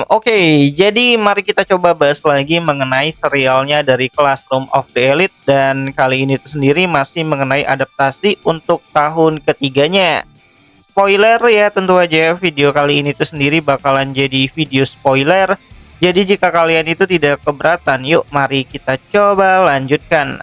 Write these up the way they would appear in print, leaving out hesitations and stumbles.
Oke, jadi mari kita coba bahas lagi mengenai serialnya dari Classroom of the Elite dan kali ini tuh sendiri masih mengenai adaptasi untuk tahun ketiganya. Spoiler ya, tentu aja video kali ini tuh sendiri bakalan jadi video spoiler. Jadi jika kalian itu tidak keberatan, yuk mari kita coba lanjutkan.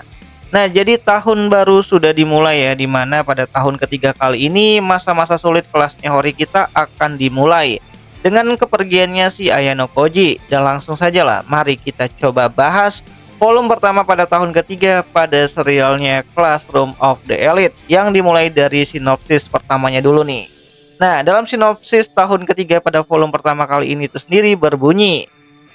Nah, jadi tahun baru sudah dimulai ya, dimana pada tahun ketiga kali ini masa-masa sulit kelasnya Hori kita akan dimulai dengan kepergiannya si Ayano Koji. Dan langsung saja lah, mari kita coba bahas volume pertama pada tahun ketiga pada serialnya Classroom of the Elite yang dimulai dari sinopsis pertamanya dulu nih. Nah, dalam sinopsis tahun ketiga pada volume pertama kali ini itu sendiri berbunyi,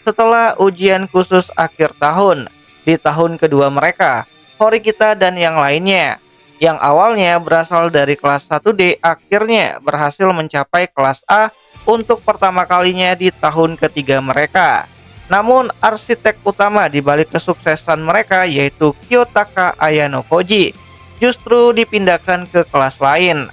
setelah ujian khusus akhir tahun, di tahun kedua mereka, Hori kita dan yang lainnya, yang awalnya berasal dari kelas 1D akhirnya berhasil mencapai kelas A untuk pertama kalinya di tahun ketiga mereka. Namun arsitek utama di balik kesuksesan mereka yaitu Kiyotaka Ayano Koji justru dipindahkan ke kelas lain.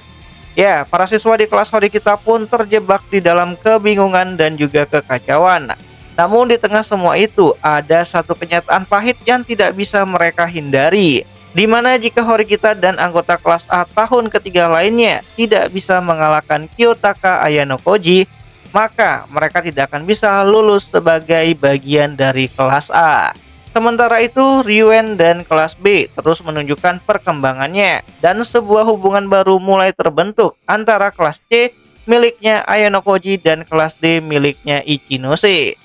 Ya, para siswa di kelas Hori kita pun terjebak di dalam kebingungan dan juga kekacauan. Namun di tengah semua itu ada satu kenyataan pahit yang tidak bisa mereka hindari, di mana jika Hori kita dan anggota kelas A tahun ketiga lainnya tidak bisa mengalahkan Kiyotaka Ayano Koji, maka mereka tidak akan bisa lulus sebagai bagian dari kelas A. Sementara itu, Ryuen dan kelas B terus menunjukkan perkembangannya dan sebuah hubungan baru mulai terbentuk antara kelas C miliknya Ayano Koji dan kelas D miliknya Ichinose.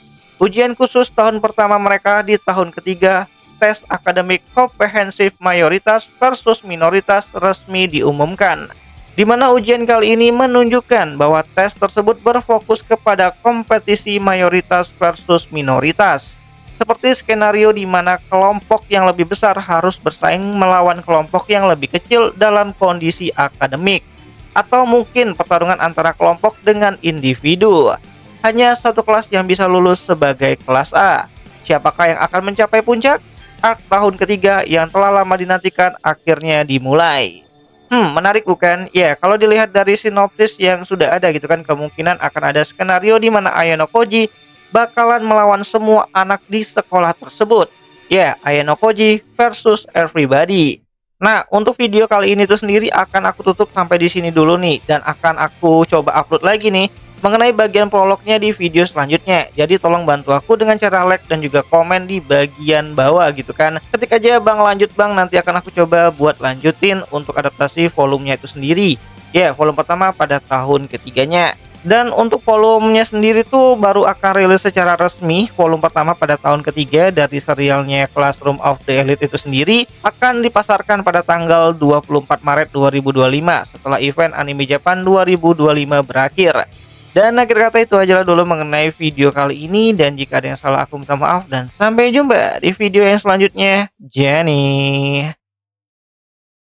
Ujian khusus tahun pertama mereka di tahun ketiga, tes akademik komprehensif mayoritas versus minoritas resmi diumumkan, di mana ujian kali ini menunjukkan bahwa tes tersebut berfokus kepada kompetisi mayoritas versus minoritas, seperti skenario di mana kelompok yang lebih besar harus bersaing melawan kelompok yang lebih kecil dalam kondisi akademik, atau mungkin pertarungan antara kelompok dengan individu. Hanya satu kelas yang bisa lulus sebagai kelas A. Siapakah yang akan mencapai puncak? Arc tahun ketiga yang telah lama dinantikan akhirnya dimulai. Menarik bukan? Ya, kalau dilihat dari sinopsis yang sudah ada gitu kan, kemungkinan akan ada skenario di mana Ayano Koji bakalan melawan semua anak di sekolah tersebut. Ya, Ayano Koji versus everybody. Nah, untuk video kali ini tuh sendiri akan aku tutup sampai di sini dulu nih, dan akan aku coba upload lagi nih mengenai bagian prolognya di video selanjutnya. Jadi tolong bantu aku dengan cara like dan juga komen di bagian bawah gitu kan. Ketik aja bang lanjut bang, nanti akan aku coba buat lanjutin untuk adaptasi volumenya itu sendiri. Ya, volume pertama pada tahun ketiganya. Dan untuk volumenya sendiri tuh baru akan rilis secara resmi. Volume pertama pada tahun ketiga dari serialnya Classroom of the Elite itu sendiri akan dipasarkan pada tanggal 24 Maret 2025 setelah event Anime Japan 2025 berakhir. Dan akhir kata itu aja dulu mengenai video kali ini, dan jika ada yang salah aku minta maaf dan sampai jumpa di video yang selanjutnya. Jenny.